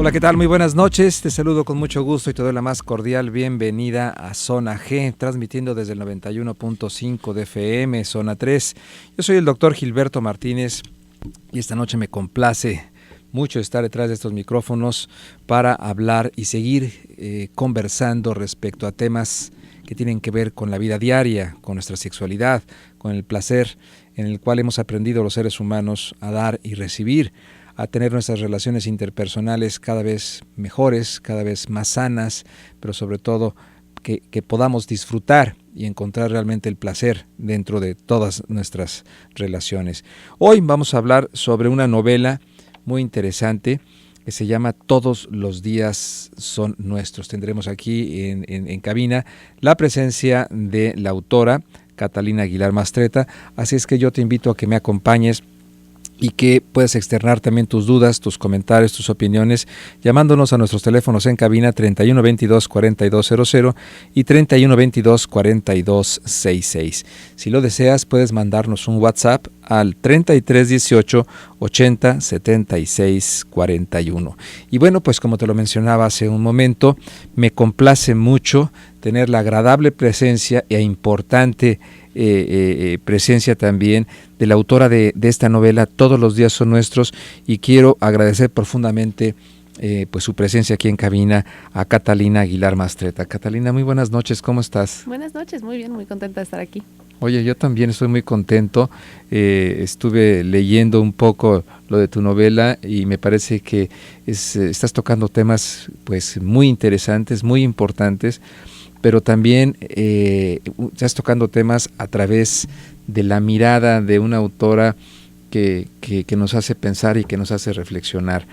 Hola, ¿qué tal? Muy buenas noches. Te saludo con mucho gusto y te doy la más cordial bienvenida a Zona G, transmitiendo desde el 91.5 de FM, Zona 3. Yo soy el doctor Gilberto Martínez y esta noche me complace mucho estar detrás de estos micrófonos para hablar y seguir conversando respecto a temas que tienen que ver con la vida diaria, con nuestra sexualidad, con el placer en el cual hemos aprendido los seres humanos a dar y recibir, a tener nuestras relaciones interpersonales cada vez mejores, cada vez más sanas, pero sobre todo que podamos disfrutar y encontrar realmente el placer dentro de todas nuestras relaciones. Hoy vamos a hablar sobre una novela muy interesante que se llama Todos los días son nuestros. Tendremos aquí en cabina la presencia de la autora Catalina Aguilar Mastreta, así es que yo te invito a que me acompañes y que puedas externar también tus dudas, tus comentarios, tus opiniones, llamándonos a nuestros teléfonos en cabina 3122-4200 y 3122-4266. Si lo deseas, puedes mandarnos un WhatsApp al 3318 80 76 41. Y bueno, pues como te lo mencionaba hace un momento, me complace mucho tener la agradable presencia e importante presencia también de la autora de esta novela Todos los días son nuestros, y quiero agradecer profundamente pues su presencia aquí en cabina a Catalina Aguilar Mastreta. Catalina, muy buenas noches, ¿cómo estás? Buenas noches, muy bien, muy contenta de estar aquí. Oye, yo también estoy muy contento, estuve leyendo un poco lo de tu novela y me parece que estás tocando temas pues muy interesantes, muy importantes, pero también estás tocando temas a través de la mirada de una autora que nos hace pensar y que nos hace reflexionar.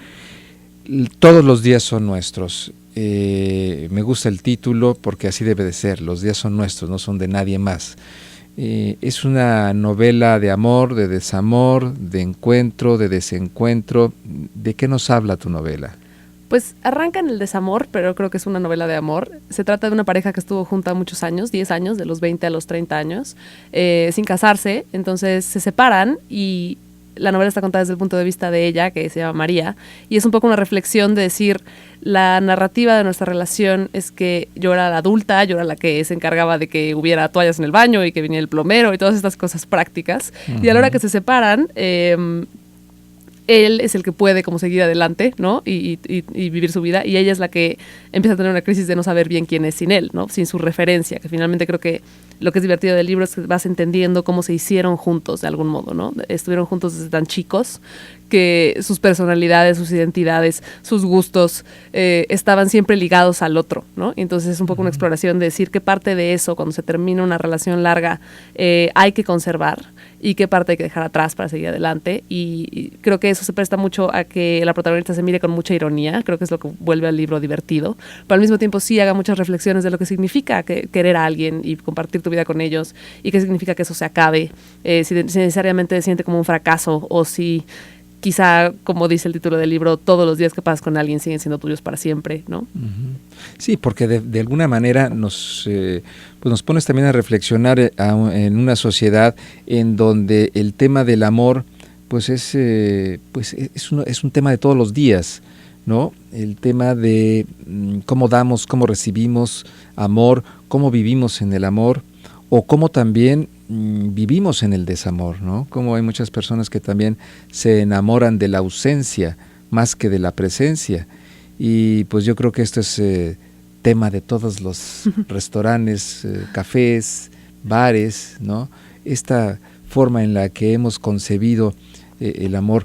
Todos los días son nuestros. Me gusta el título porque así debe de ser. Los días son nuestros, no son de nadie más. Es una novela de amor, de desamor, de encuentro, de desencuentro. ¿De qué nos habla tu novela? Pues arranca en el desamor, pero creo que es una novela de amor. Se trata de una pareja que estuvo junta muchos años, 10 años, de los 20 a los 30 años, sin casarse. Entonces se separan y la novela está contada desde el punto de vista de ella, que se llama María, y es un poco una reflexión de decir, la narrativa de nuestra relación es que yo era la adulta, yo era la que se encargaba de que hubiera toallas en el baño y que viniera el plomero y todas estas cosas prácticas. Uh-huh. Y a la hora que se separan, él es el que puede como seguir adelante, ¿no? Y vivir su vida, y ella es la que empieza a tener una crisis de no saber bien quién es sin él, ¿no? Sin su referencia, que finalmente creo que lo que es divertido del libro es que vas entendiendo cómo se hicieron juntos de algún modo, ¿no? Estuvieron juntos desde tan chicos que sus personalidades, sus identidades, sus gustos estaban siempre ligados al otro, ¿no? Y entonces es un poco una exploración de decir qué parte de eso, cuando se termina una relación larga, hay que conservar y qué parte hay que dejar atrás para seguir adelante. Y creo que eso se presta mucho a que la protagonista se mire con mucha ironía, creo que es lo que vuelve al libro divertido, pero al mismo tiempo sí haga muchas reflexiones de lo que significa querer a alguien y compartir tu vida con ellos, y qué significa que eso se acabe, si necesariamente se siente como un fracaso, o si quizá, como dice el título del libro, todos los días que pasas con alguien siguen siendo tuyos para siempre, ¿no? Uh-huh. Sí, porque de alguna manera nos pones también a reflexionar en una sociedad en donde el tema del amor pues es un tema de todos los días, ¿no? El tema de cómo damos, cómo recibimos amor, cómo vivimos en el amor, o cómo también vivimos en el desamor, ¿no? Como hay muchas personas que también se enamoran de la ausencia más que de la presencia. Y pues yo creo que esto es tema de todos los restaurantes, cafés, bares, ¿no? Esta forma en la que hemos concebido el amor.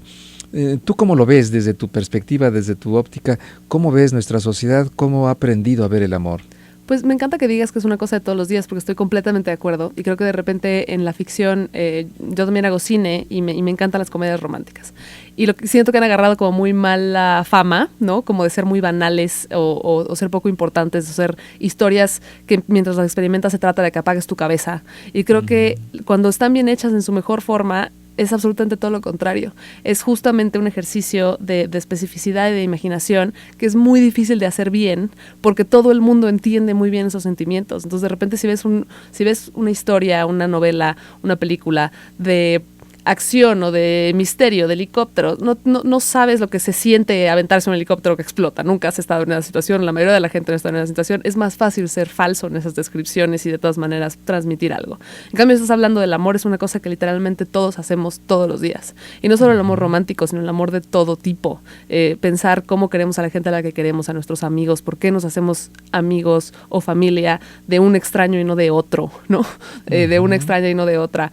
¿Tú cómo lo ves desde tu perspectiva, desde tu óptica? ¿Cómo ves nuestra sociedad? ¿Cómo ha aprendido a ver el amor? Pues me encanta que digas que es una cosa de todos los días, porque estoy completamente de acuerdo, y creo que de repente en la ficción, yo también hago cine y me encantan las comedias románticas, y siento que han agarrado como muy mala fama, ¿no? Como de ser muy banales o ser poco importantes, o ser historias que mientras las experimentas se trata de que apagues tu cabeza, y creo que cuando están bien hechas en su mejor forma, es absolutamente todo lo contrario. Es justamente un ejercicio de especificidad y de imaginación que es muy difícil de hacer bien, porque todo el mundo entiende muy bien esos sentimientos. Entonces, de repente, si ves una historia, una novela, una película de acción o de misterio, de helicóptero, no sabes lo que se siente aventarse un helicóptero que explota. Nunca has estado en esa situación, la mayoría de la gente no está en esa situación. Es más fácil ser falso en esas descripciones y de todas maneras transmitir algo. En cambio, estás hablando del amor, es una cosa que literalmente todos hacemos todos los días. Y no solo el amor romántico, sino el amor de todo tipo. Pensar cómo queremos a la gente a la que queremos, a nuestros amigos, por qué nos hacemos amigos o familia de un extraño y no de otro, ¿no? De una extraña y no de otra.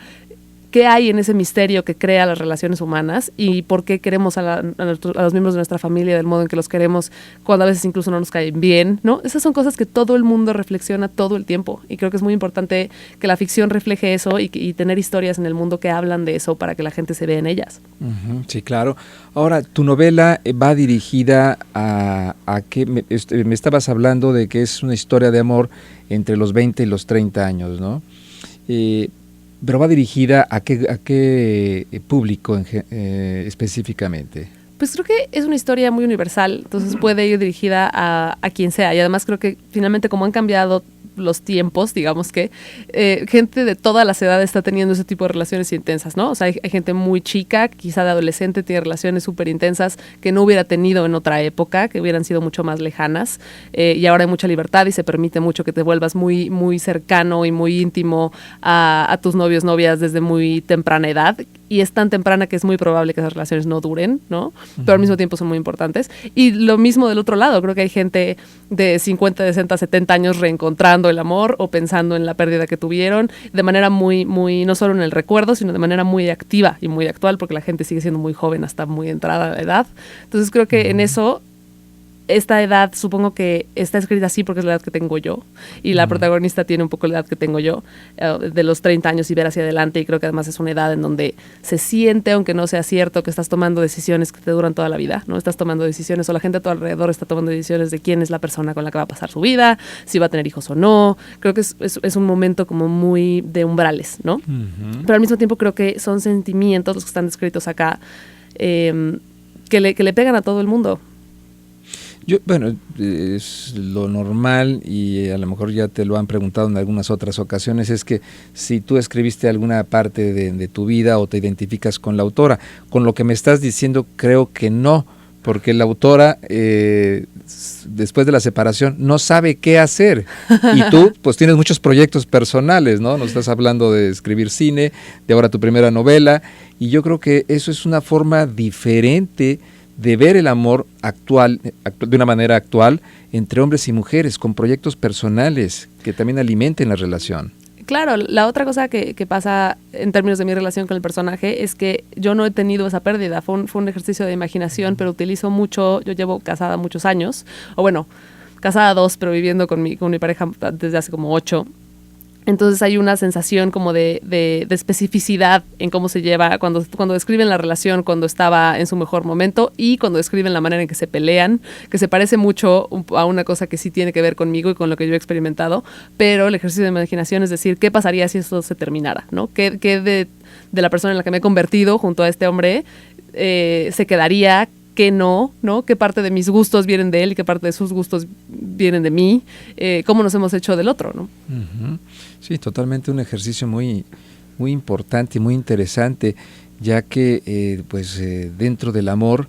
¿Qué hay en ese misterio que crea las relaciones humanas y por qué queremos a los miembros de nuestra familia del modo en que los queremos cuando a veces incluso no nos caen bien, ¿no? Esas son cosas que todo el mundo reflexiona todo el tiempo y creo que es muy importante que la ficción refleje eso y tener historias en el mundo que hablan de eso para que la gente se vea en ellas. Sí, claro. Ahora, tu novela va dirigida a que me estabas hablando de que es una historia de amor entre los 20 y los 30 años, ¿no? Pero va dirigida a qué público específicamente. Pues creo que es una historia muy universal, entonces puede ir dirigida a quien sea. Y además creo que finalmente como han cambiado los tiempos, digamos que gente de todas las edades está teniendo ese tipo de relaciones intensas, ¿no? O sea, hay gente muy chica, quizá de adolescente, tiene relaciones súper intensas que no hubiera tenido en otra época, que hubieran sido mucho más lejanas, y ahora hay mucha libertad y se permite mucho que te vuelvas muy, muy cercano y muy íntimo a tus novios, novias desde muy temprana edad, y es tan temprana que es muy probable que esas relaciones no duren, ¿no? Pero al mismo tiempo son muy importantes. Y lo mismo del otro lado, creo que hay gente de 50, 60, 70 años reencontrando el amor o pensando en la pérdida que tuvieron de manera muy, muy, no solo en el recuerdo, sino de manera muy activa y muy actual, porque la gente sigue siendo muy joven hasta muy entrada a edad. Entonces creo que en eso, esta edad supongo que está escrita así porque es la edad que tengo yo y la protagonista tiene un poco la edad que tengo yo, de los 30 años y ver hacia adelante, y creo que además es una edad en donde se siente, aunque no sea cierto, que estás tomando decisiones que te duran toda la vida, ¿no? Estás tomando decisiones, o la gente a tu alrededor está tomando decisiones de quién es la persona con la que va a pasar su vida, si va a tener hijos o no. Creo que es un momento como muy de umbrales, ¿no? Pero al mismo tiempo creo que son sentimientos los que están descritos acá, que le pegan a todo el mundo. Bueno, es lo normal y a lo mejor ya te lo han preguntado en algunas otras ocasiones, es que si tú escribiste alguna parte de tu vida o te identificas con la autora. Con lo que me estás diciendo creo que no, porque la autora después de la separación no sabe qué hacer y tú pues tienes muchos proyectos personales, ¿no? Nos estás hablando de escribir cine, de ahora tu primera novela, y yo creo que eso es una forma diferente de ver el amor actual, de una manera actual, entre hombres y mujeres, con proyectos personales que también alimenten la relación. Claro, la otra cosa que pasa en términos de mi relación con el personaje es que yo no he tenido esa pérdida, fue un ejercicio de imaginación, pero utilizo mucho, yo llevo casada muchos años, o bueno, casada 2, pero viviendo con mi pareja desde hace como 8. Entonces hay una sensación como de especificidad en cómo se lleva, cuando describen la relación cuando estaba en su mejor momento y cuando describen la manera en que se pelean, que se parece mucho a una cosa que sí tiene que ver conmigo y con lo que yo he experimentado, pero el ejercicio de imaginación es decir, ¿qué pasaría si esto se terminara? ¿No? ¿Qué de la persona en la que me he convertido junto a este hombre se quedaría? ¿Qué no? ¿Qué parte de mis gustos vienen de él y qué parte de sus gustos vienen de mí? ¿Cómo nos hemos hecho del otro? ¿No? Sí, totalmente un ejercicio muy, muy importante y muy interesante, ya que dentro del amor,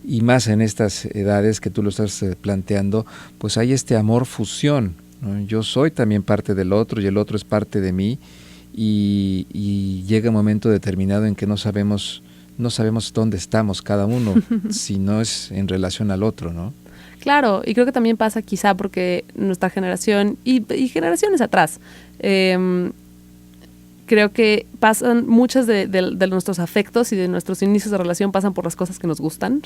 y más en estas edades que tú lo estás planteando, pues hay este amor fusión, ¿no? Yo soy también parte del otro y el otro es parte de mí, y llega un momento determinado en que no sabemos dónde estamos cada uno, si no es en relación al otro, ¿no? Claro, y creo que también pasa quizá porque nuestra generación y generaciones atrás, creo que pasan muchas de nuestros afectos y de nuestros inicios de relación pasan por las cosas que nos gustan.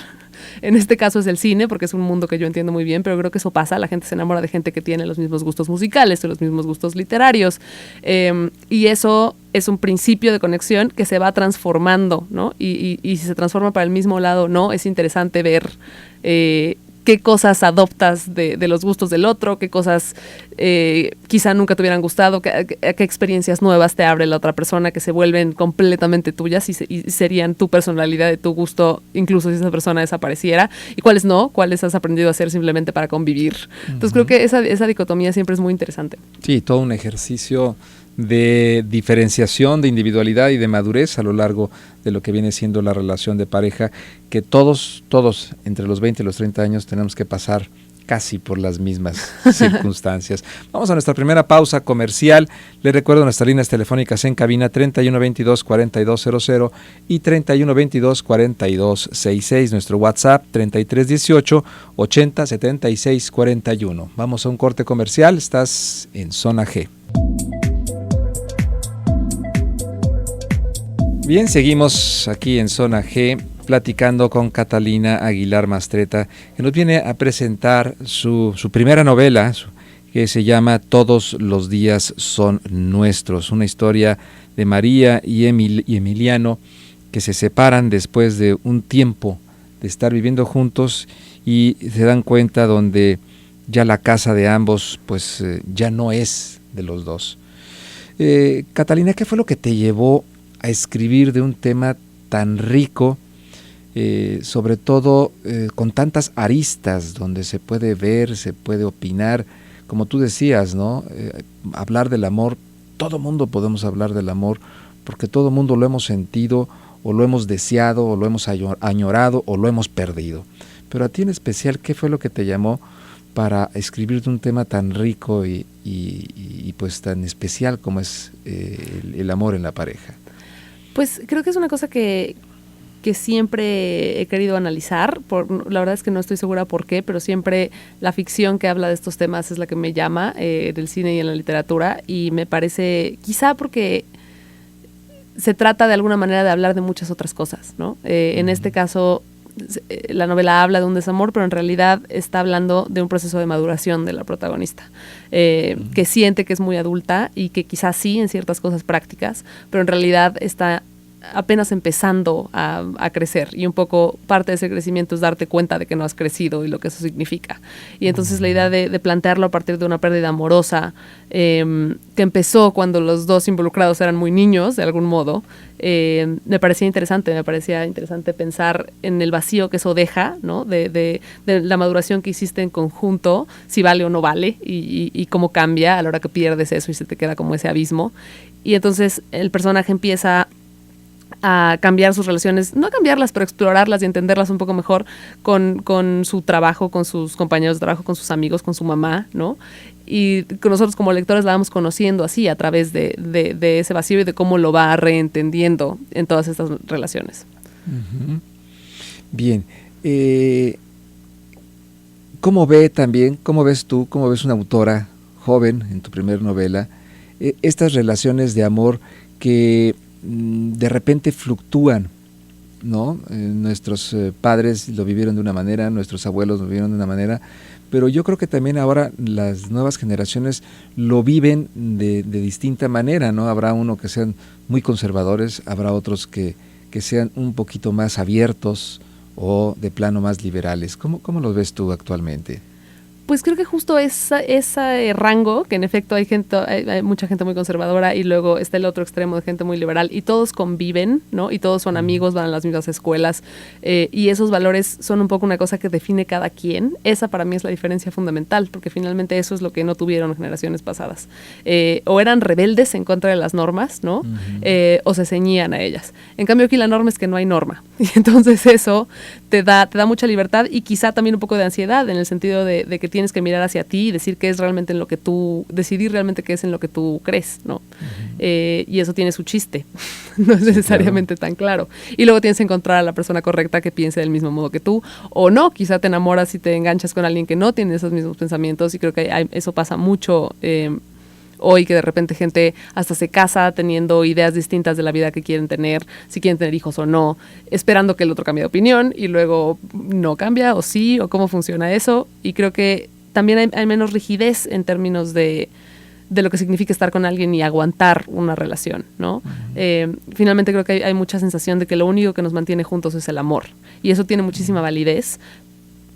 En este caso es el cine, porque es un mundo que yo entiendo muy bien, pero creo que eso pasa, la gente se enamora de gente que tiene los mismos gustos musicales o los mismos gustos literarios, y eso es un principio de conexión que se va transformando, ¿no? Y si se transforma para el mismo lado, no, es interesante ver qué cosas adoptas de los gustos del otro, qué cosas quizá nunca te hubieran gustado, qué experiencias nuevas te abre la otra persona que se vuelven completamente tuyas y serían tu personalidad, de tu gusto, incluso si esa persona desapareciera, y cuáles no, cuáles has aprendido a hacer simplemente para convivir. Entonces creo que esa dicotomía siempre es muy interesante. Sí, todo un ejercicio de diferenciación, de individualidad y de madurez a lo largo de lo que viene siendo la relación de pareja, que todos entre los 20 y los 30 años tenemos que pasar casi por las mismas circunstancias. Vamos a nuestra primera pausa comercial. Les recuerdo nuestras líneas telefónicas en cabina 3122-4200 y 3122-4266. Nuestro WhatsApp 3318-807641. Vamos a un corte comercial. Estás en Zona G. Bien, seguimos aquí en Zona G platicando con Catalina Aguilar Mastreta, que nos viene a presentar su primera novela, que se llama Todos los días son nuestros, una historia de María y Emiliano, que se separan después de un tiempo de estar viviendo juntos y se dan cuenta donde ya la casa de ambos pues ya no es de los dos. Catalina, ¿qué fue lo que te llevó a escribir de un tema tan rico, sobre todo con tantas aristas donde se puede ver, se puede opinar, como tú decías, ¿no? Hablar del amor, todo mundo podemos hablar del amor, porque todo mundo lo hemos sentido, o lo hemos deseado, o lo hemos añorado, o lo hemos perdido. Pero a ti en especial, ¿qué fue lo que te llamó para escribir de un tema tan rico y pues tan especial como es el amor en la pareja? Pues creo que es una cosa que siempre he querido analizar. La verdad es que no estoy segura por qué, pero siempre la ficción que habla de estos temas es la que me llama, del cine y en la literatura, y me parece, quizá porque se trata de alguna manera de hablar de muchas otras cosas, ¿no? En este caso, la novela habla de un desamor, pero en realidad está hablando de un proceso de maduración de la protagonista, que siente que es muy adulta y que quizás sí en ciertas cosas prácticas, pero en realidad está apenas empezando a crecer, y un poco parte de ese crecimiento es darte cuenta de que no has crecido y lo que eso significa. Y entonces la idea de plantearlo a partir de una pérdida amorosa, que empezó cuando los dos involucrados eran muy niños, de algún modo, me parecía interesante pensar en el vacío que eso deja, ¿no? de la maduración que hiciste en conjunto, si vale o no vale, y cómo cambia a la hora que pierdes eso y se te queda como ese abismo. Y entonces el personaje empieza a cambiar sus relaciones, no a cambiarlas, pero explorarlas y entenderlas un poco mejor con su trabajo, con sus compañeros de trabajo, con sus amigos, con su mamá, ¿no? Y nosotros como lectores la vamos conociendo así, a través de ese vacío y de cómo lo va reentendiendo en todas estas relaciones. Uh-huh. Bien. ¿Cómo ves tú, cómo ves una autora joven en tu primer novela, estas relaciones de amor que de repente fluctúan, ¿no? Nuestros padres lo vivieron de una manera, nuestros abuelos lo vivieron de una manera, pero yo creo que también ahora las nuevas generaciones lo viven de distinta manera, ¿no? Habrá uno que sean muy conservadores, habrá otros que sean un poquito más abiertos o de plano más liberales. ¿Cómo los ves tú actualmente? Pues creo que justo ese rango, que en efecto hay mucha gente muy conservadora y luego está el otro extremo de gente muy liberal, y todos conviven, ¿no? Y todos son amigos, van a las mismas escuelas, y esos valores son un poco una cosa que define cada quien. Esa para mí es la diferencia fundamental, porque finalmente eso es lo que no tuvieron generaciones pasadas. O eran rebeldes en contra de las normas, ¿no? Uh-huh. O se ceñían a ellas. En cambio aquí la norma es que no hay norma, y entonces eso te da mucha libertad y quizá también un poco de ansiedad, en el sentido de que tienes que mirar hacia ti y decir qué es realmente en lo que tú, decidir realmente qué es en lo que tú crees, ¿no? Uh-huh. Y eso tiene su chiste, no es necesariamente tan claro. Y luego tienes que encontrar a la persona correcta que piense del mismo modo que tú, o no, quizá te enamoras y te enganchas con alguien que no tiene esos mismos pensamientos, y creo que eso pasa mucho hoy, que de repente gente hasta se casa teniendo ideas distintas de la vida que quieren tener, si quieren tener hijos o no, esperando que el otro cambie de opinión, y luego no cambia, o sí, o cómo funciona eso. Y creo que también hay menos rigidez en términos de lo que significa estar con alguien y aguantar una relación, ¿no? Uh-huh. Finalmente creo que hay mucha sensación de que lo único que nos mantiene juntos es el amor, y eso tiene muchísima validez,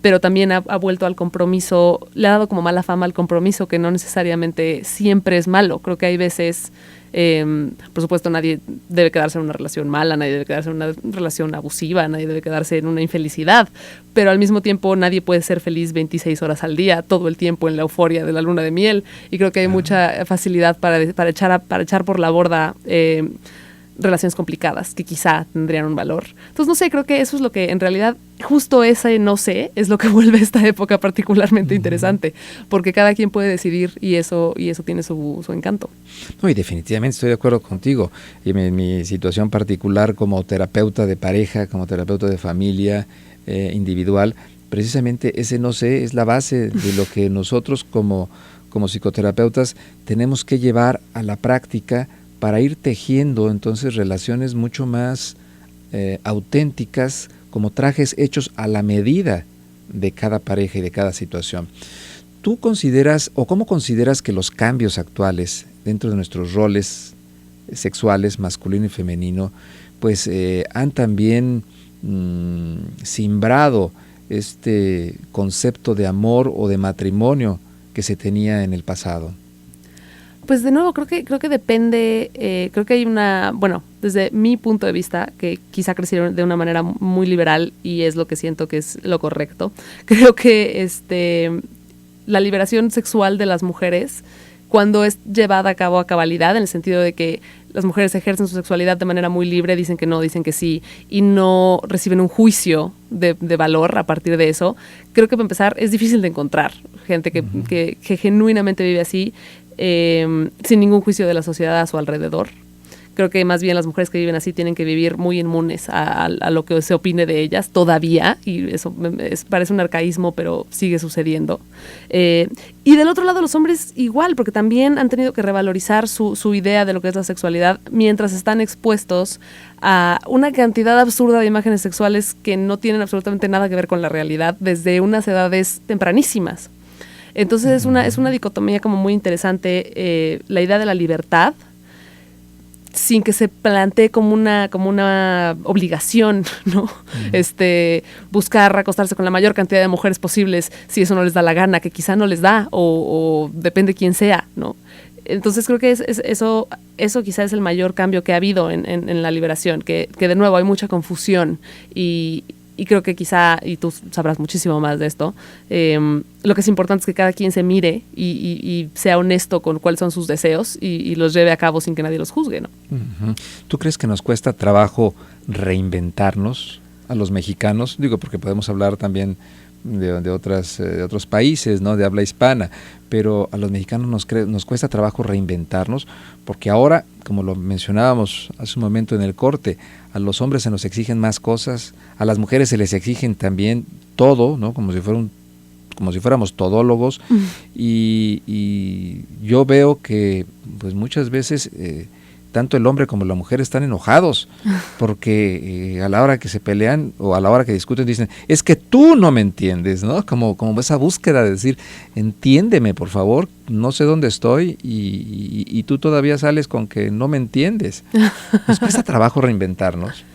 pero también ha vuelto al compromiso, le ha dado como mala fama al compromiso, que no necesariamente siempre es malo. Creo que hay veces, por supuesto, nadie debe quedarse en una relación mala, nadie debe quedarse en una relación abusiva, nadie debe quedarse en una infelicidad, pero al mismo tiempo nadie puede ser feliz 26 horas al día, todo el tiempo en la euforia de la luna de miel, y creo que hay mucha facilidad para echar por la borda relaciones complicadas que quizá tendrían un valor. Entonces, no sé, creo que eso es lo que en realidad, justo ese no sé, es lo que vuelve esta época particularmente interesante, porque cada quien puede decidir y eso tiene su encanto. No, y definitivamente estoy de acuerdo contigo. Y en mi situación particular como terapeuta de pareja, como terapeuta de familia individual, precisamente ese no sé es la base de lo que nosotros como psicoterapeutas tenemos que llevar a la práctica para ir tejiendo entonces relaciones mucho más auténticas, como trajes hechos a la medida de cada pareja y de cada situación. ¿Tú consideras o cómo consideras que los cambios actuales dentro de nuestros roles sexuales, masculino y femenino, pues han también simbrado este concepto de amor o de matrimonio que se tenía en el pasado? Pues de nuevo, creo que depende, creo que hay desde mi punto de vista, que quizá crecieron de una manera muy liberal y es lo que siento que es lo correcto. Creo que la liberación sexual de las mujeres, cuando es llevada a cabo a cabalidad, en el sentido de que las mujeres ejercen su sexualidad de manera muy libre, dicen que no, dicen que sí, y no reciben un juicio de valor a partir de eso, creo que para empezar es difícil de encontrar gente que genuinamente vive así, sin ningún juicio de la sociedad a su alrededor. Creo que más bien las mujeres que viven así tienen que vivir muy inmunes a lo que se opine de ellas todavía, y eso parece un arcaísmo, pero sigue sucediendo. Y del otro lado los hombres igual, porque también han tenido que revalorizar su idea de lo que es la sexualidad mientras están expuestos a una cantidad absurda de imágenes sexuales que no tienen absolutamente nada que ver con la realidad desde unas edades tempranísimas. Entonces es una dicotomía como muy interesante, la idea de la libertad, sin que se plantee como una obligación, ¿no? Buscar acostarse con la mayor cantidad de mujeres posibles si eso no les da la gana, que quizá no les da, o depende quién sea, ¿no? Entonces creo que eso quizá es el mayor cambio que ha habido en la liberación, que de nuevo hay mucha confusión y creo que quizá, y tú sabrás muchísimo más de esto, lo que es importante es que cada quien se mire y sea honesto con cuáles son sus deseos y los lleve a cabo sin que nadie los juzgue, ¿no? Uh-huh. ¿Tú crees que nos cuesta trabajo reinventarnos a los mexicanos? Digo, porque podemos hablar también de otros países, ¿no?, de habla hispana, pero a los mexicanos nos cuesta trabajo reinventarnos, porque ahora, como lo mencionábamos hace un momento en el corte, a los hombres se nos exigen más cosas, a las mujeres se les exigen también todo, ¿no?, como si fuéramos todólogos, y yo veo que pues muchas veces tanto el hombre como la mujer están enojados porque a la hora que se pelean o a la hora que discuten dicen, es que tú no me entiendes, ¿no? Como esa búsqueda de decir, entiéndeme por favor, no sé dónde estoy y tú todavía sales con que no me entiendes. ¿Nos cuesta trabajo reinventarnos?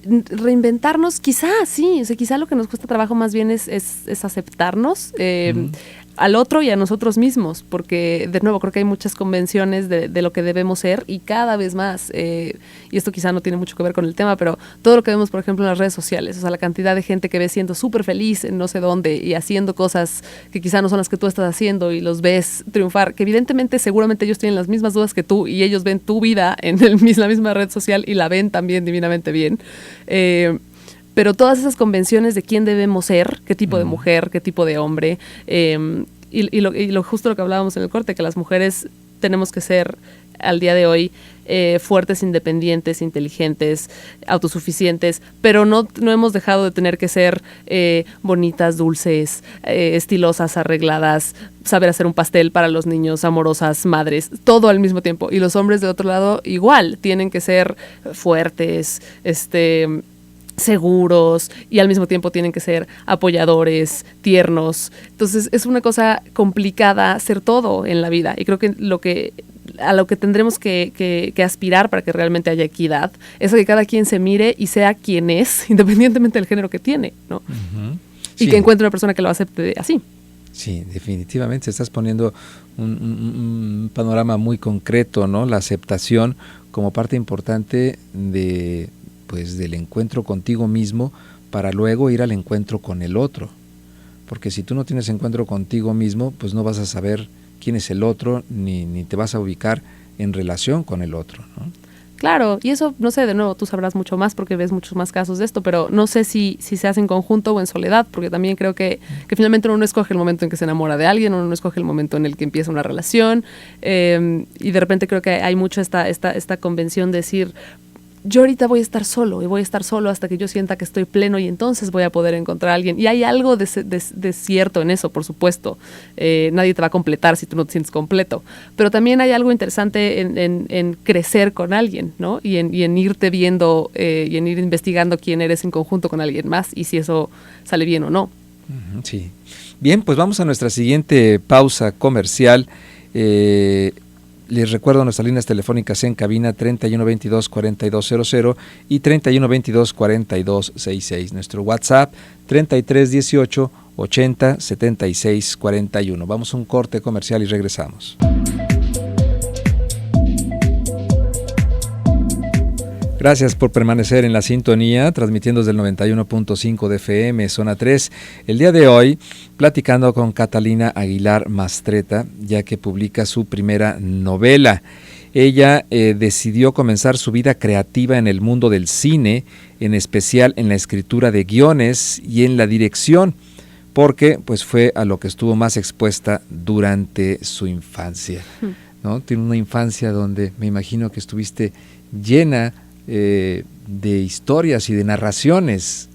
Reinventarnos, quizá sí, o sea, quizá lo que nos cuesta trabajo más bien es aceptarnos al otro y a nosotros mismos, porque de nuevo creo que hay muchas convenciones de lo que debemos ser y cada vez más, y esto quizá no tiene mucho que ver con el tema, pero todo lo que vemos por ejemplo en las redes sociales, o sea, la cantidad de gente que ves siendo súper feliz en no sé dónde y haciendo cosas que quizá no son las que tú estás haciendo y los ves triunfar, que evidentemente seguramente ellos tienen las mismas dudas que tú y ellos ven tu vida en la misma red social y la ven también divinamente bien, pero todas esas convenciones de quién debemos ser, qué tipo de mujer, qué tipo de hombre, justo lo que hablábamos en el corte, que las mujeres tenemos que ser al día de hoy fuertes, independientes, inteligentes, autosuficientes, pero no hemos dejado de tener que ser bonitas, dulces, estilosas, arregladas, saber hacer un pastel para los niños, amorosas, madres, todo al mismo tiempo. Y los hombres del otro lado igual, tienen que ser fuertes, seguros y al mismo tiempo tienen que ser apoyadores, tiernos. Entonces es una cosa complicada ser todo en la vida y creo que a lo que tendremos que aspirar para que realmente haya equidad es a que cada quien se mire y sea quien es, independientemente del género que tiene, ¿no? Uh-huh. y que encuentre una persona que lo acepte así. Sí, definitivamente estás poniendo un panorama muy concreto, ¿no? La aceptación como parte importante de, pues, del encuentro contigo mismo para luego ir al encuentro con el otro. Porque si tú no tienes encuentro contigo mismo, pues no vas a saber quién es el otro, ni te vas a ubicar en relación con el otro, ¿no? Claro, y eso, no sé, de nuevo, tú sabrás mucho más porque ves muchos más casos de esto, pero no sé si se hace en conjunto o en soledad, porque también creo que finalmente uno no escoge el momento en que se enamora de alguien, uno no escoge el momento en el que empieza una relación, y de repente creo que hay mucho esta convención de decir, yo ahorita voy a estar solo y voy a estar solo hasta que yo sienta que estoy pleno y entonces voy a poder encontrar a alguien. Y hay algo de cierto en eso, por supuesto. Nadie te va a completar si tú no te sientes completo. Pero también hay algo interesante en crecer con alguien, ¿no? Y en irte viendo y en ir investigando quién eres en conjunto con alguien más y si eso sale bien o no. Sí. Bien, pues vamos a nuestra siguiente pausa comercial. Les recuerdo nuestras líneas telefónicas en cabina 3122-4200 y 3122-4266. Nuestro WhatsApp 3318-80-7641. Vamos a un corte comercial y regresamos. Gracias por permanecer en la sintonía, transmitiendo desde el 91.5 de FM, Zona 3. El día de hoy, platicando con Catalina Aguilar Mastreta, ya que publica su primera novela. Ella decidió comenzar su vida creativa en el mundo del cine, en especial en la escritura de guiones y en la dirección, porque pues fue a lo que estuvo más expuesta durante su infancia, ¿no? Tiene una infancia donde me imagino que estuviste llena de historias y de narraciones.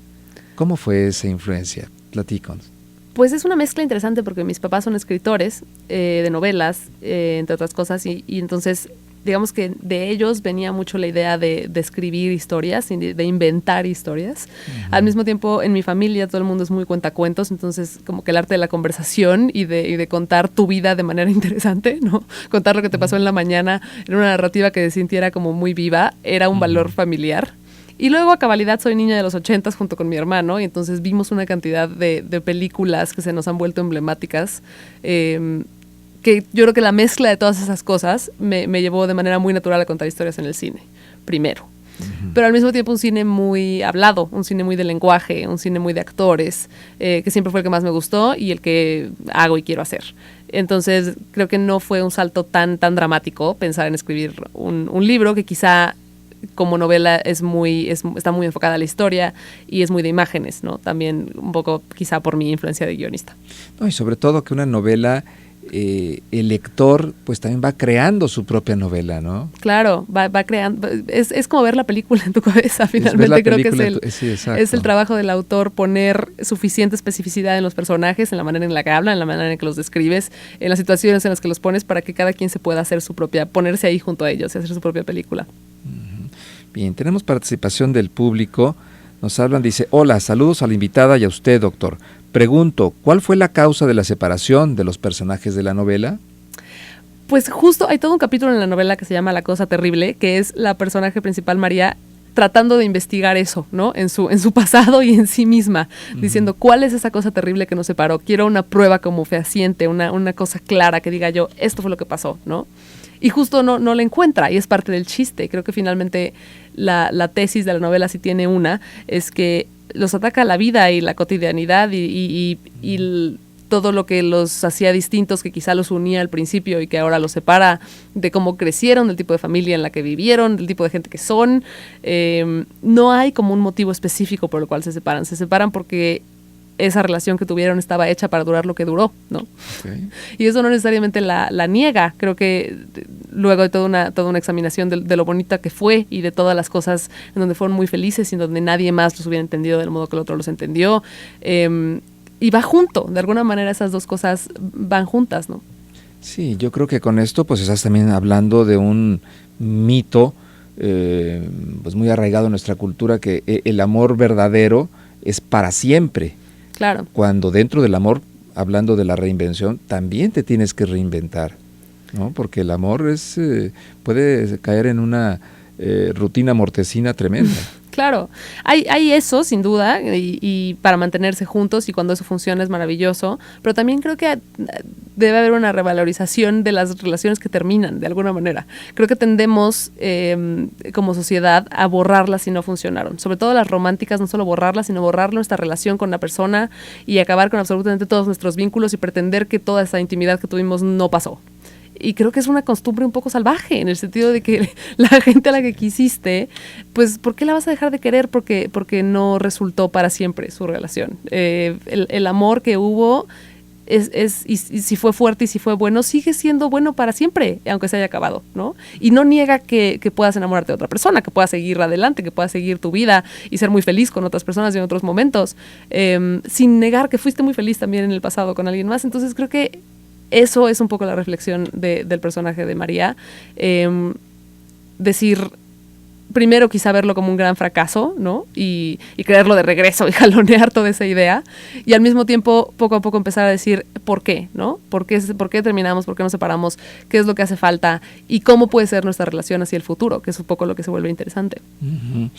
¿Cómo fue esa influencia? Platícanos. Pues es una mezcla interesante porque mis papás son escritores de novelas, entre otras cosas, y entonces digamos que de ellos venía mucho la idea de escribir historias, de inventar historias. Uh-huh. Al mismo tiempo, en mi familia todo el mundo es muy cuentacuentos, entonces como que el arte de la conversación y de contar tu vida de manera interesante, ¿no? Contar lo que te pasó en la mañana en una narrativa que se sintiera como muy viva, era un valor familiar. Y luego a cabalidad soy niña de los 80s junto con mi hermano y entonces vimos una cantidad de películas que se nos han vuelto emblemáticas, que yo creo que la mezcla de todas esas cosas me llevó de manera muy natural a contar historias en el cine, primero. Uh-huh. Pero al mismo tiempo un cine muy hablado, un cine muy de lenguaje, un cine muy de actores, que siempre fue el que más me gustó y el que hago y quiero hacer. Entonces creo que no fue un salto tan dramático pensar en escribir un libro que quizá como novela está muy enfocada a la historia y es muy de imágenes, ¿no? También un poco quizá por mi influencia de guionista. No, y sobre todo que una novela, el lector pues también va creando su propia novela, ¿no? Claro, va creando, es como ver la película en tu cabeza, finalmente creo que es el trabajo del autor poner suficiente especificidad en los personajes, en la manera en la que hablan, en la manera en que los describes, en las situaciones en las que los pones para que cada quien se pueda hacer ponerse ahí junto a ellos y hacer su propia película. Bien, tenemos participación del público. Nos hablan, dice, hola, saludos a la invitada y a usted, doctor. Pregunto, ¿cuál fue la causa de la separación de los personajes de la novela? Pues justo hay todo un capítulo en la novela que se llama La cosa terrible, que es la personaje principal, María, tratando de investigar eso, ¿no? En su pasado y en sí misma, diciendo, ¿cuál es esa cosa terrible que nos separó? Quiero una prueba como fehaciente, una cosa clara que diga yo, esto fue lo que pasó, ¿no? Y justo no la encuentra, y es parte del chiste. Creo que finalmente la tesis de la novela, si tiene una, es que los ataca la vida y la cotidianidad y todo lo que los hacía distintos, que quizá los unía al principio y que ahora los separa de cómo crecieron, del tipo de familia en la que vivieron, del tipo de gente que son. No hay como un motivo específico por el cual se separan. Se separan porque esa relación que tuvieron estaba hecha para durar lo que duró, ¿no? Okay. Y eso no necesariamente la niega. Creo que luego de toda una examinación de lo bonita que fue y de todas las cosas en donde fueron muy felices y en donde nadie más los hubiera entendido del modo que el otro los entendió, y va junto, de alguna manera esas dos cosas van juntas, ¿no? Sí, yo creo que con esto pues estás también hablando de un mito pues muy arraigado en nuestra cultura, que el amor verdadero es para siempre. Claro. Cuando dentro del amor, hablando de la reinvención, también te tienes que reinventar, ¿no? Porque el amor puede caer en una rutina mortecina tremenda. Claro, hay eso sin duda y para mantenerse juntos y cuando eso funciona es maravilloso, pero también creo que debe haber una revalorización de las relaciones que terminan de alguna manera. Creo que tendemos como sociedad a borrarlas si no funcionaron, sobre todo las románticas, no solo borrarlas, sino borrar nuestra relación con la persona y acabar con absolutamente todos nuestros vínculos y pretender que toda esa intimidad que tuvimos no pasó. Y creo que es una costumbre un poco salvaje, en el sentido de que la gente a la que quisiste, pues, ¿por qué la vas a dejar de querer? Porque no resultó para siempre su relación. El amor que hubo, y si fue fuerte y si fue bueno, sigue siendo bueno para siempre, aunque se haya acabado, ¿no? Y no niega que puedas enamorarte de otra persona, que puedas seguir adelante, que puedas seguir tu vida y ser muy feliz con otras personas y en otros momentos, sin negar que fuiste muy feliz también en el pasado con alguien más. Entonces creo que eso es un poco la reflexión del personaje de María. Decir, primero quizá verlo como un gran fracaso, ¿no? Y creerlo de regreso y jalonear toda esa idea. Y al mismo tiempo, poco a poco empezar a decir por qué, ¿no? ¿Por qué terminamos? ¿Por qué nos separamos? ¿Qué es lo que hace falta? Y cómo puede ser nuestra relación hacia el futuro, que es un poco lo que se vuelve interesante. Uh-huh.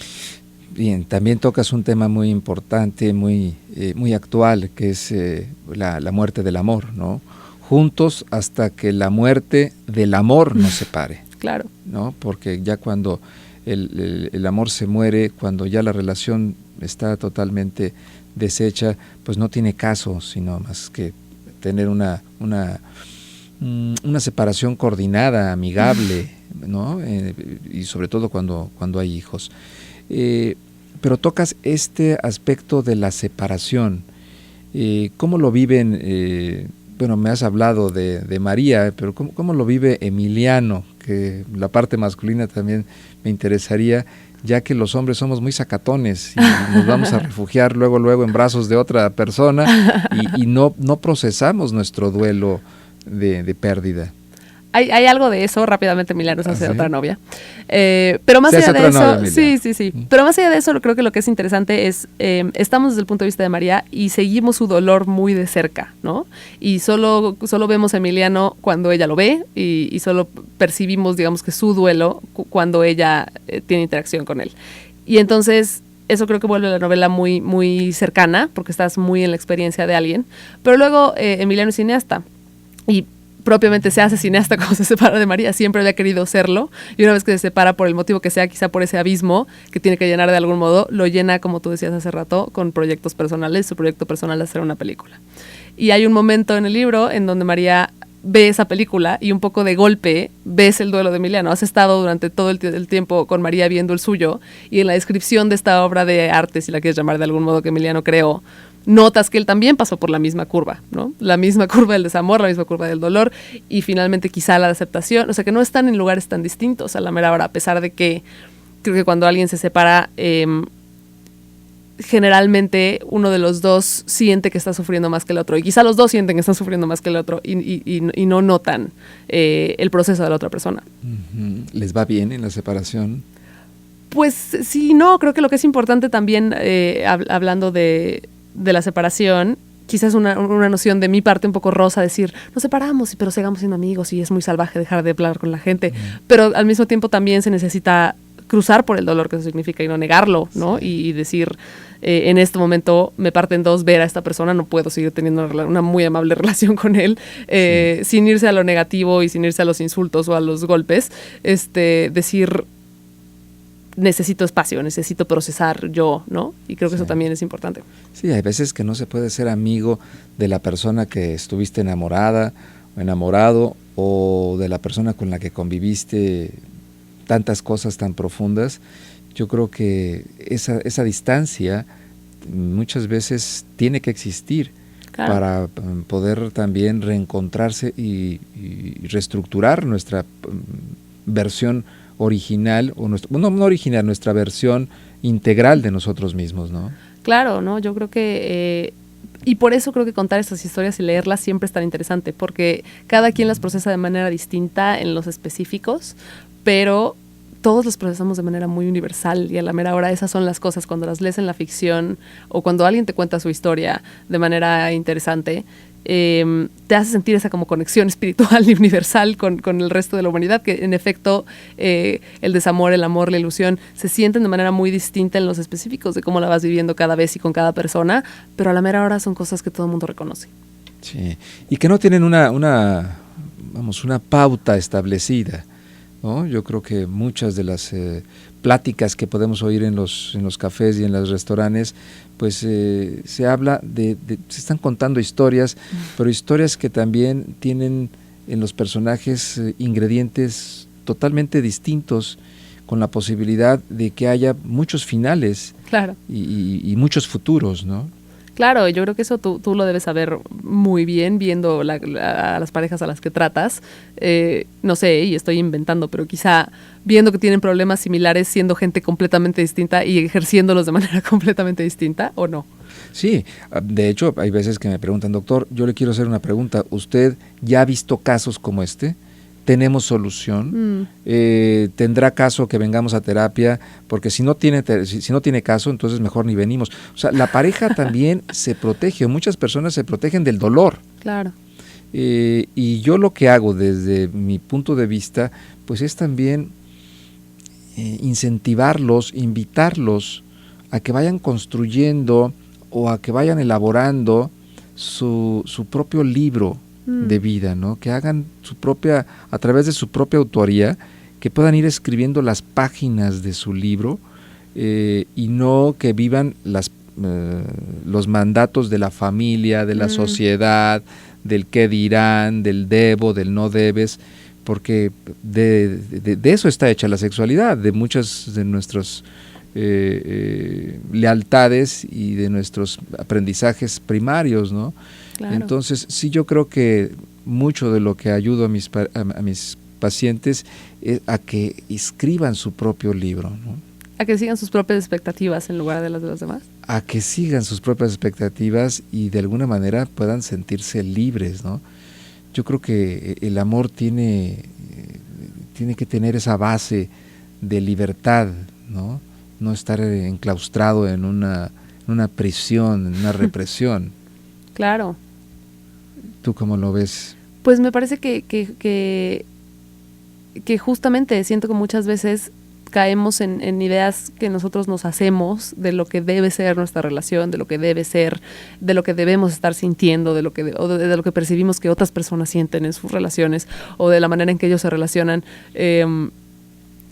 Bien, también tocas un tema muy importante, muy actual, que es la muerte del amor, ¿no? Juntos hasta que la muerte del amor nos separe. Claro. ¿No? Porque ya cuando el amor se muere, cuando ya la relación está totalmente deshecha, pues no tiene caso, sino más que tener una separación coordinada, amigable, ¿no? Y sobre todo cuando hay hijos. Pero tocas este aspecto de la separación. ¿Cómo lo viven? Bueno, me has hablado de María, pero ¿cómo lo vive Emiliano? Que la parte masculina también me interesaría, ya que los hombres somos muy sacatones y nos vamos a refugiar luego en brazos de otra persona y no procesamos nuestro duelo de pérdida. Hay algo de eso, rápidamente Emiliano se hace otra novia. Pero más allá de eso, sí. Pero más allá de eso, creo que lo que es interesante es, estamos desde el punto de vista de María y seguimos su dolor muy de cerca, ¿no? Y solo vemos a Emiliano cuando ella lo ve y solo percibimos, digamos, que su duelo cuando ella tiene interacción con él. Y entonces eso creo que vuelve la novela muy, muy cercana, porque estás muy en la experiencia de alguien. Pero luego Emiliano es cineasta y propiamente se hace cineasta cuando se separa de María, siempre había querido serlo, y una vez que se separa por el motivo que sea, quizá por ese abismo que tiene que llenar de algún modo, lo llena, como tú decías hace rato, con proyectos personales. Su proyecto personal es hacer una película. Y hay un momento en el libro en donde María ve esa película y un poco de golpe ves el duelo de Emiliano. Has estado durante todo el tiempo con María viendo el suyo, y en la descripción de esta obra de arte, si la quieres llamar de algún modo, que Emiliano creó, notas que él también pasó por la misma curva, ¿no? La misma curva del desamor, la misma curva del dolor y finalmente quizá la aceptación. O sea, que no están en lugares tan distintos a la mera hora, a pesar de que creo que cuando alguien se separa, generalmente uno de los dos siente que está sufriendo más que el otro. Y quizá los dos sienten que están sufriendo más que el otro y no notan el proceso de la otra persona. ¿Les va bien en la separación? Pues sí, no, creo que lo que es importante también, hablando de la separación, quizás una noción de mi parte un poco rosa, decir, nos separamos, pero sigamos siendo amigos y es muy salvaje dejar de hablar con la gente, pero al mismo tiempo también se necesita cruzar por el dolor que eso significa y no negarlo, ¿no? Y decir, en este momento me parte en dos ver a esta persona, no puedo seguir teniendo una muy amable relación con él, sin irse a lo negativo y sin irse a los insultos o a los golpes, decir, necesito espacio, necesito procesar yo, ¿no? Y creo que eso también es importante. Sí, hay veces que no se puede ser amigo de la persona que estuviste enamorada o enamorado, o de la persona con la que conviviste tantas cosas tan profundas. Yo creo que esa distancia muchas veces tiene que existir, claro, para poder también reencontrarse y reestructurar nuestra versión original, o no original, nuestra versión integral de nosotros mismos, ¿no? Claro, ¿no? Yo creo que, y por eso creo que contar estas historias y leerlas siempre es tan interesante, porque cada quien las procesa de manera distinta en los específicos, pero todos los procesamos de manera muy universal, y a la mera hora esas son las cosas, cuando las lees en la ficción o cuando alguien te cuenta su historia de manera interesante, te hace sentir esa como conexión espiritual y universal con el resto de la humanidad, que en efecto el desamor, el amor, la ilusión se sienten de manera muy distinta en los específicos de cómo la vas viviendo cada vez y con cada persona, pero a la mera hora son cosas que todo el mundo reconoce. Sí, y que no tienen una pauta establecida, ¿no? Yo creo que muchas de las pláticas que podemos oír en los cafés y en los restaurantes, pues se habla se están contando historias, pero historias que también tienen en los personajes ingredientes totalmente distintos, con la posibilidad de que haya muchos finales. Claro. y muchos futuros, ¿no? Claro, yo creo que eso tú lo debes saber muy bien viendo a las parejas a las que tratas. No sé, y estoy inventando, pero quizá viendo que tienen problemas similares siendo gente completamente distinta y ejerciéndolos de manera completamente distinta, ¿o no? Sí, de hecho hay veces que me preguntan, doctor, yo le quiero hacer una pregunta, ¿usted ya ha visto casos como este? ¿Tenemos solución? ¿Tendrá caso que vengamos a terapia? Porque si no tiene caso, entonces mejor ni venimos. O sea, la pareja también se protege, muchas personas se protegen del dolor. Claro. Y yo lo que hago desde mi punto de vista, pues es también incentivarlos, invitarlos a que vayan construyendo o a que vayan elaborando su propio libro de vida, ¿no? Que hagan a través de su propia autoría, que puedan ir escribiendo las páginas de su libro y no que vivan los mandatos de la familia, de la sociedad, del qué dirán, del debo, del no debes, porque de eso está hecha la sexualidad, de muchas de nuestras lealtades y de nuestros aprendizajes primarios, ¿no? Claro. Entonces, sí, yo creo que mucho de lo que ayudo a mis pacientes es a que escriban su propio libro, ¿no? A que sigan sus propias expectativas en lugar de las de los demás. A que sigan sus propias expectativas y de alguna manera puedan sentirse libres, ¿no? Yo creo que el amor tiene que tener esa base de libertad, ¿no? No estar enclaustrado en una prisión, en una represión. Claro. ¿Tú cómo lo ves? Pues me parece que justamente siento que muchas veces caemos en ideas que nosotros nos hacemos de lo que debe ser nuestra relación, de lo que debe ser, de lo que debemos estar sintiendo, de lo que percibimos que otras personas sienten en sus relaciones o de la manera en que ellos se relacionan.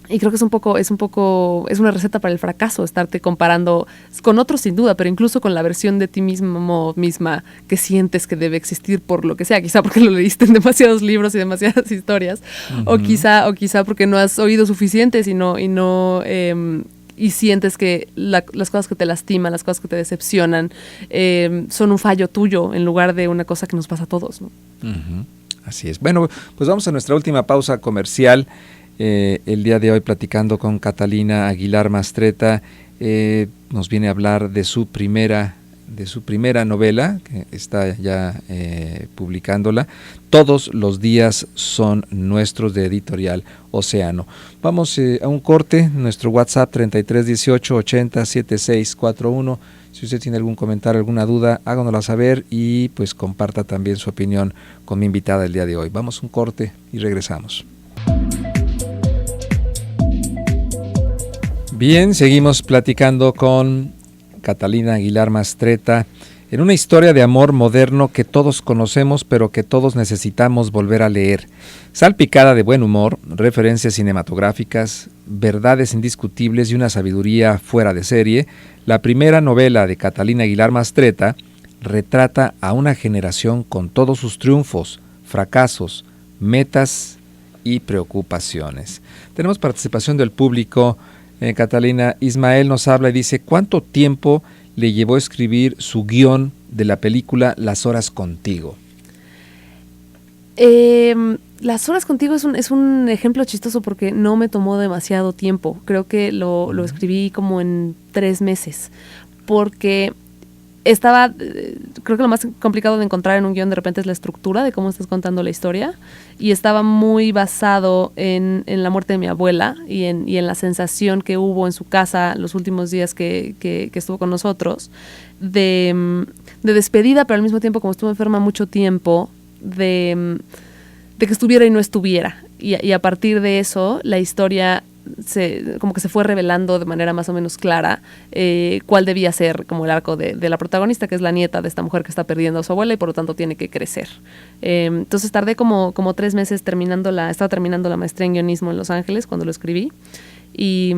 Y creo que es una receta para el fracaso, estarte comparando con otros sin duda, pero incluso con la versión de ti misma que sientes que debe existir por lo que sea, quizá porque lo leíste en demasiados libros y demasiadas historias, o quizá porque no has oído suficientes y sientes que las cosas que te lastiman, las cosas que te decepcionan, son un fallo tuyo en lugar de una cosa que nos pasa a todos, ¿no? Así es. Bueno, pues vamos a nuestra última pausa comercial. El día de hoy platicando con Catalina Aguilar Mastreta, nos viene a hablar de su primera novela, que está ya publicándola. Todos los días son nuestros, de Editorial Océano. Vamos a un corte, nuestro WhatsApp 3318 80 7641. Si usted tiene algún comentario, alguna duda, háganosla saber y pues comparta también su opinión con mi invitada el día de hoy. Vamos a un corte y regresamos. Bien, seguimos platicando con Catalina Aguilar Mastreta en una historia de amor moderno que todos conocemos, pero que todos necesitamos volver a leer. Salpicada de buen humor, referencias cinematográficas, verdades indiscutibles y una sabiduría fuera de serie, la primera novela de Catalina Aguilar Mastreta retrata a una generación con todos sus triunfos, fracasos, metas y preocupaciones. Tenemos participación del público. Catalina, Ismael nos habla y dice, ¿cuánto tiempo le llevó a escribir su guión de la película Las Horas Contigo? Las Horas Contigo es un ejemplo chistoso porque no me tomó demasiado tiempo. Creo que lo escribí como en 3 meses, porque creo que lo más complicado de encontrar en un guión de repente es la estructura de cómo estás contando la historia, y estaba muy basado en la muerte de mi abuela y en la sensación que hubo en su casa los últimos días que estuvo con nosotros, de despedida, pero al mismo tiempo, como estuvo enferma mucho tiempo, de que estuviera y no estuviera. Y a partir de eso, la historia como que se fue revelando de manera más o menos clara cuál debía ser como el arco de la protagonista, que es la nieta de esta mujer que está perdiendo a su abuela y por lo tanto tiene que crecer. Entonces tardé como 3 meses estaba terminando la maestría en guionismo en Los Ángeles cuando lo escribí. Y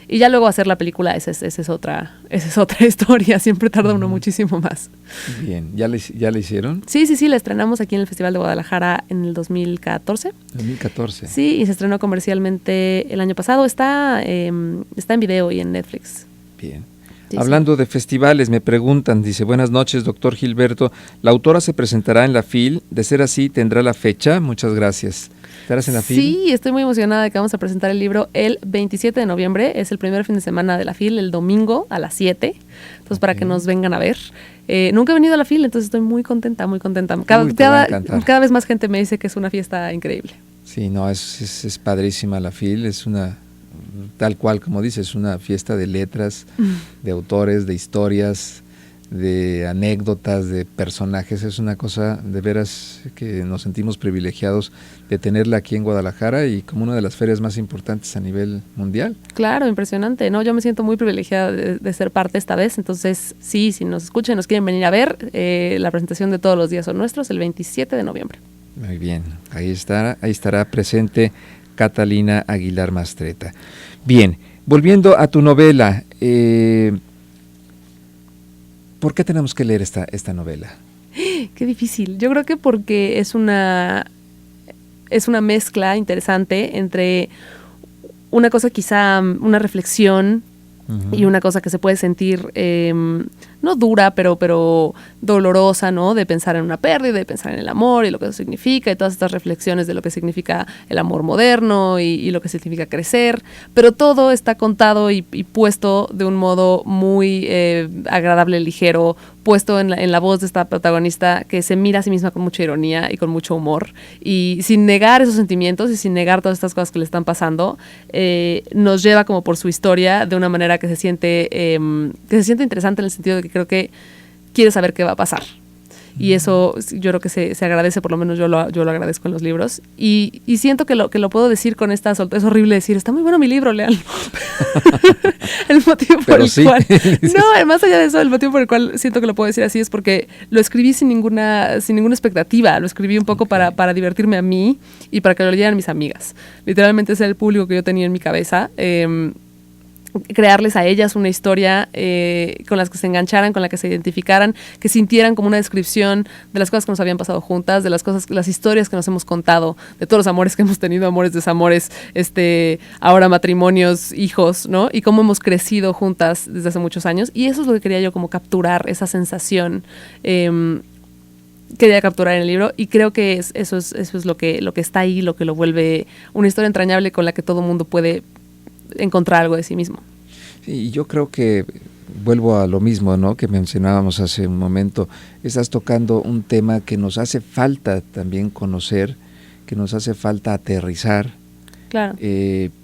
ya luego hacer la película, esa es otra historia, siempre tarda uno muchísimo más. Bien, ¿ya la hicieron? Sí, la estrenamos aquí en el Festival de Guadalajara en el 2014. 2014. Sí, y se estrenó comercialmente el año pasado, está en video y en Netflix. Bien. Sí, Hablando de festivales, me preguntan, dice, buenas noches, doctor Gilberto, la autora se presentará en la FIL, de ser así, ¿tendrá la fecha? Muchas gracias. ¿Estarás en la FIL? Sí, estoy muy emocionada de que vamos a presentar el libro el 27 de noviembre, es el primer fin de semana de la FIL, el domingo a las 7, entonces para que nos vengan a ver. Nunca he venido a la FIL, entonces estoy muy contenta, muy contenta. Cada vez más gente me dice que es una fiesta increíble. Sí, no, es padrísima la FIL, es una, tal cual como dices, es una fiesta de letras, de autores, de historias, de anécdotas, de personajes. Es una cosa de veras que nos sentimos privilegiados de tenerla aquí en Guadalajara y como una de las ferias más importantes a nivel mundial. Claro, impresionante, ¿no? Yo me siento muy privilegiada de ser parte esta vez, entonces sí, si nos escuchan, nos quieren venir a ver, la presentación de Todos los días son nuestros, el 27 de noviembre. Muy bien, ahí estará presente Catalina Aguilar Mastretta. Bien, volviendo a tu novela, ¿por qué tenemos que leer esta novela? Qué difícil. Yo creo que porque es una mezcla interesante entre una cosa quizá, una reflexión, y una cosa que se puede sentir no dura, pero dolorosa, ¿no? De pensar en una pérdida, de pensar en el amor y lo que eso significa, y todas estas reflexiones de lo que significa el amor moderno y lo que significa crecer, pero todo está contado y puesto de un modo muy agradable, ligero, puesto en la voz de esta protagonista que se mira a sí misma con mucha ironía y con mucho humor, y sin negar esos sentimientos y sin negar todas estas cosas que le están pasando, nos lleva como por su historia de una manera que se siente interesante, en el sentido de que creo que quiere saber qué va a pasar. Y eso yo creo que se agradece, por lo menos yo lo agradezco en los libros. Y siento que lo puedo decir con esta soltura. Es horrible decir, está muy bueno mi libro, léanlo. El motivo por el cual... No, más allá de eso, el motivo por el cual siento que lo puedo decir así es porque lo escribí sin ninguna expectativa. Lo escribí un poco para divertirme a mí y para que lo leyeran mis amigas. Literalmente ese era el público que yo tenía en mi cabeza. Crearles a ellas una historia con las que se engancharan, con la que se identificaran, que sintieran como una descripción de las cosas que nos habían pasado juntas, de las historias que nos hemos contado, de todos los amores que hemos tenido, amores, desamores, ahora matrimonios, hijos, ¿no? Y cómo hemos crecido juntas desde hace muchos años. Y eso es lo que quería yo, como capturar, esa sensación quería capturar en el libro, y creo que eso es lo que está ahí, lo que lo vuelve una historia entrañable con la que todo mundo puede encontrar algo de sí mismo. Sí, yo creo que vuelvo a lo mismo, ¿no?, que mencionábamos hace un momento. Estás tocando un tema que nos hace falta también conocer, que nos hace falta aterrizar, claro,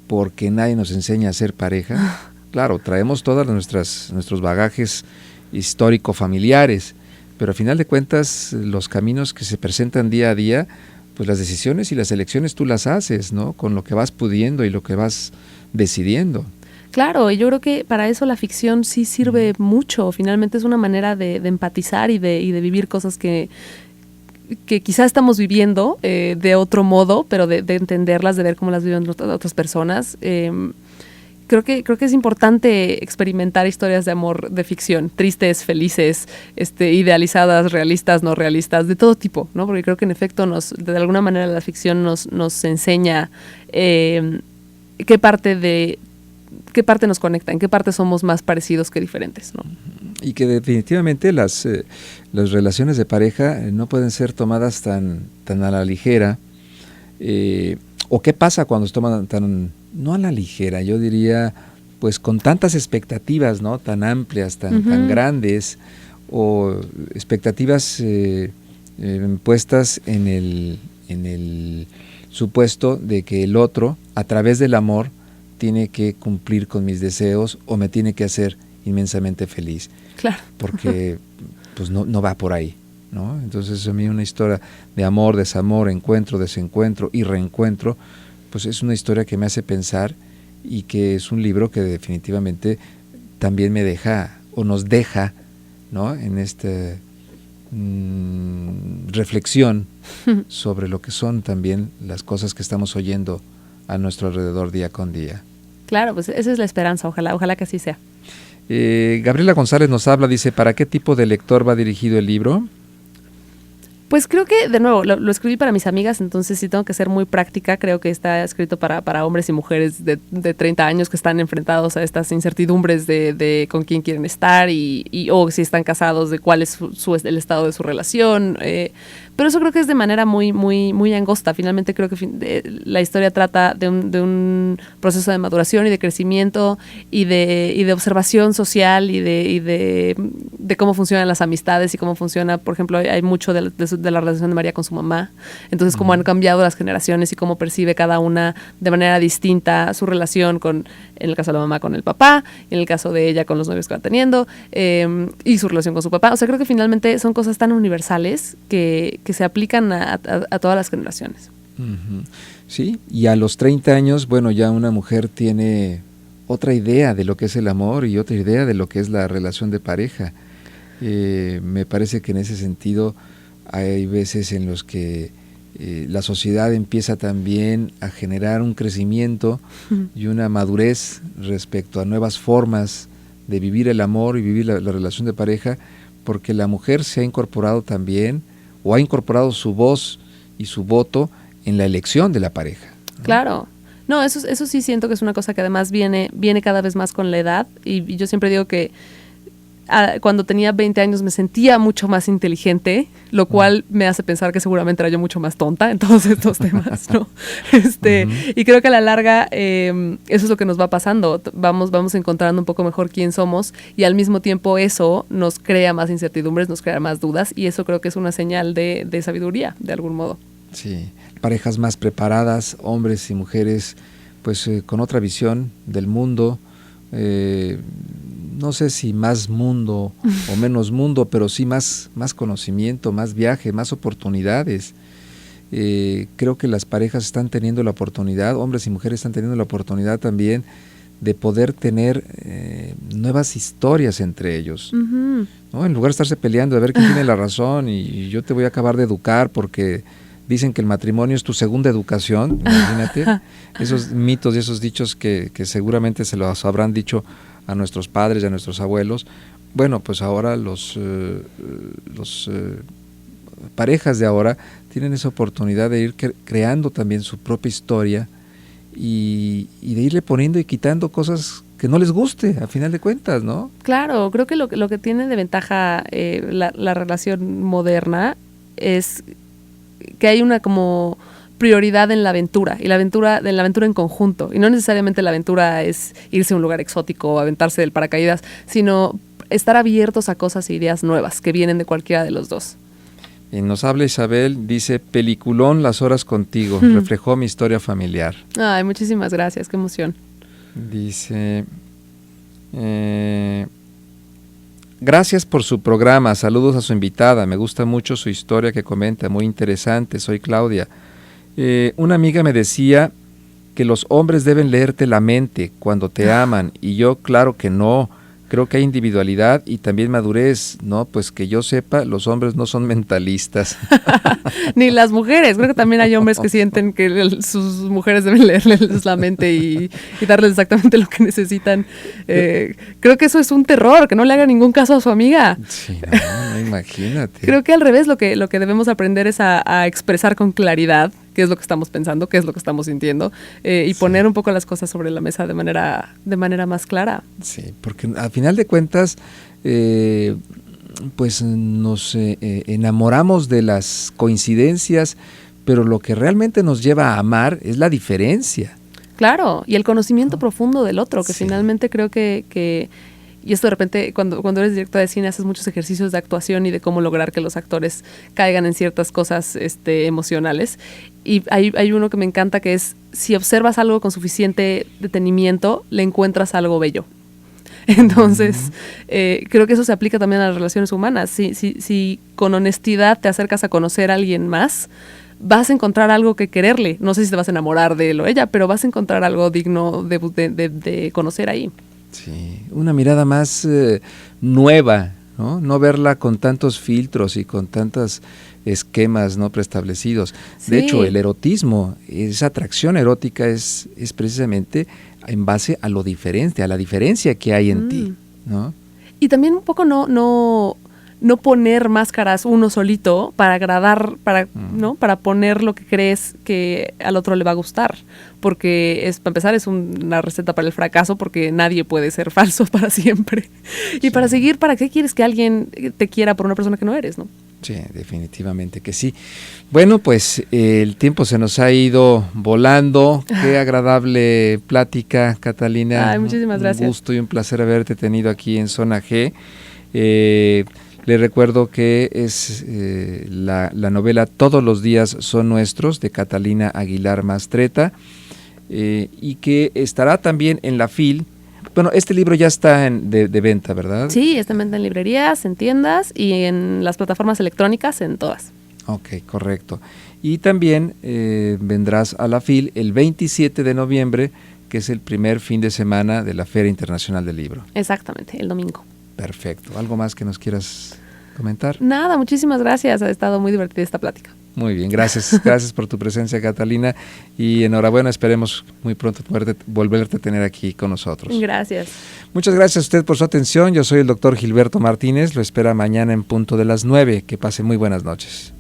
porque nadie nos enseña a ser pareja. Claro, traemos todos nuestros bagajes histórico-familiares, pero a final de cuentas los caminos que se presentan día a día, pues las decisiones y las elecciones tú las haces, ¿no?, con lo que vas pudiendo y lo que vas decidiendo. Claro, y yo creo que para eso la ficción sí sirve mucho. Finalmente es una manera de empatizar y de vivir cosas que quizás estamos viviendo de otro modo, pero de entenderlas, de ver cómo las viven otras personas. Creo que es importante experimentar historias de amor de ficción, tristes, felices, idealizadas, realistas, no realistas, de todo tipo, ¿no? Porque creo que en efecto de alguna manera la ficción nos enseña qué parte nos conecta, en qué parte somos más parecidos que diferentes, ¿no? Y que definitivamente las relaciones de pareja no pueden ser tomadas tan a la ligera, o qué pasa cuando se toman no a la ligera, yo diría, pues con tantas expectativas, ¿no?, tan amplias, tan grandes, o expectativas puestas en el supuesto de que el otro, a través del amor, tiene que cumplir con mis deseos o me tiene que hacer inmensamente feliz. Claro. Porque pues no va por ahí, ¿no? Entonces a mí una historia de amor, desamor, encuentro, desencuentro y reencuentro, pues es una historia que me hace pensar y que es un libro que definitivamente también me deja o nos deja, ¿no?, en esta reflexión sobre lo que son también las cosas que estamos oyendo a nuestro alrededor día con día. Claro, pues esa es la esperanza, ojalá que así sea. Gabriela González nos habla, dice, ¿para qué tipo de lector va dirigido el libro? Pues creo que, de nuevo, lo escribí para mis amigas, entonces sí tengo que ser muy práctica. Creo que está escrito para hombres y mujeres de 30 años que están enfrentados a estas incertidumbres de con quién quieren estar o si están casados, de cuál es el estado de su relación. Pero eso creo que es de manera muy angosta. Finalmente creo que la historia trata de un proceso de maduración y de crecimiento y de observación social y de cómo funcionan las amistades y cómo funciona, por ejemplo, hay mucho de la relación de María con su mamá. Entonces, cómo han cambiado las generaciones y cómo percibe cada una de manera distinta su relación en el caso de la mamá con el papá, en el caso de ella con los novios que va teniendo, y su relación con su papá. O sea, creo que finalmente son cosas tan universales que se aplican a todas las generaciones. Uh-huh. Sí, y a los 30 años, bueno, ya una mujer tiene otra idea de lo que es el amor y otra idea de lo que es la relación de pareja. Me parece que en ese sentido hay veces en los que la sociedad empieza también a generar un crecimiento y una madurez respecto a nuevas formas de vivir el amor y vivir la relación de pareja, porque la mujer se ha incorporado también, o ha incorporado su voz y su voto en la elección de la pareja, ¿no? Claro. No, eso sí siento que es una cosa que además viene cada vez más con la edad, y yo siempre digo que cuando tenía 20 años me sentía mucho más inteligente, lo cual me hace pensar que seguramente era yo mucho más tonta en todos estos temas, ¿no? Y creo que a la larga eso es lo que nos va pasando. Vamos encontrando un poco mejor quién somos, y al mismo tiempo eso nos crea más incertidumbres, nos crea más dudas, y eso creo que es una señal de sabiduría, de algún modo. Sí, parejas más preparadas, hombres y mujeres pues con otra visión del mundo, no sé si más mundo o menos mundo, pero sí más conocimiento, más viaje, más oportunidades. Creo que las parejas están teniendo la oportunidad, hombres y mujeres están teniendo la oportunidad también de poder tener nuevas historias entre ellos, Uh-huh. ¿no? En lugar de estarse peleando de ver quién tiene la razón y yo te voy a acabar de educar porque dicen que el matrimonio es tu segunda educación, imagínate, esos mitos y esos dichos que seguramente se los habrán dicho a nuestros padres y a nuestros abuelos. Bueno, pues ahora los parejas de ahora tienen esa oportunidad de ir creando también su propia historia y de irle poniendo y quitando cosas que no les guste, a final de cuentas, ¿no? Claro, creo que lo que tiene de ventaja la relación moderna es que hay una como prioridad en la aventura, y la aventura en conjunto, y no necesariamente la aventura es irse a un lugar exótico o aventarse del paracaídas, sino estar abiertos a cosas e ideas nuevas que vienen de cualquiera de los dos. Y nos habla Isabel, dice, peliculón Las horas contigo, reflejó mi historia familiar. Ay, muchísimas gracias, qué emoción. Dice, gracias por su programa, saludos a su invitada, me gusta mucho su historia que comenta, muy interesante, soy Claudia. Una amiga me decía que los hombres deben leerte la mente cuando te aman, y yo claro que no, creo que hay individualidad y también madurez, ¿no? Pues que yo sepa, los hombres no son mentalistas. Ni las mujeres, creo que también hay hombres que sienten que sus mujeres deben leerles la mente y darles exactamente lo que necesitan. Creo que eso es un terror, que no le haga ningún caso a su amiga. Sí, no, imagínate. Creo que al revés, lo que debemos aprender es a expresar con claridad qué es lo que estamos pensando, qué es lo que estamos sintiendo, y poner un poco las cosas sobre la mesa de manera más clara. Sí, porque a final de cuentas, pues nos enamoramos de las coincidencias, pero lo que realmente nos lleva a amar es la diferencia. Claro, y el conocimiento profundo del otro, que finalmente creo que Y esto de repente, cuando eres directora de cine, haces muchos ejercicios de actuación y de cómo lograr que los actores caigan en ciertas cosas emocionales. Y hay uno que me encanta, que es, si observas algo con suficiente detenimiento, le encuentras algo bello. Entonces, creo que eso se aplica también a las relaciones humanas. Si con honestidad te acercas a conocer a alguien más, vas a encontrar algo que quererle. No sé si te vas a enamorar de él o ella, pero vas a encontrar algo digno de conocer ahí. Sí, una mirada más nueva, ¿no? No verla con tantos filtros y con tantos esquemas no preestablecidos. Sí. De hecho, el erotismo, esa atracción erótica es precisamente en base a lo diferente, a la diferencia que hay en ti, ¿no? Y también un poco no poner máscaras uno solito para agradar, ¿no? Para poner lo que crees que al otro le va a gustar. Porque para empezar es una receta para el fracaso, porque nadie puede ser falso para siempre. Y para seguir, ¿para qué quieres que alguien te quiera por una persona que no eres, no? Sí, definitivamente que sí. Bueno, pues el tiempo se nos ha ido volando. Qué agradable plática, Catalina. Ay, muchísimas gracias. Un gusto y un placer haberte tenido aquí en Zona G. Le recuerdo que es la novela Todos los días son nuestros, de Catalina Aguilar Mastreta, y que estará también en la FIL. Bueno, este libro ya está de venta, ¿verdad? Sí, está en venta en librerías, en tiendas y en las plataformas electrónicas, en todas. Ok, correcto. Y también vendrás a la FIL el 27 de noviembre, que es el primer fin de semana de la Feria Internacional del Libro. Exactamente, el domingo. Perfecto. ¿Algo más que nos quieras comentar? Nada, muchísimas gracias. Ha estado muy divertida esta plática. Muy bien, gracias. Gracias por tu presencia, Catalina. Y enhorabuena, esperemos muy pronto volverte a tener aquí con nosotros. Gracias. Muchas gracias a usted por su atención. Yo soy el doctor Gilberto Martínez. Lo espera mañana en punto de las 9. Que pase muy buenas noches.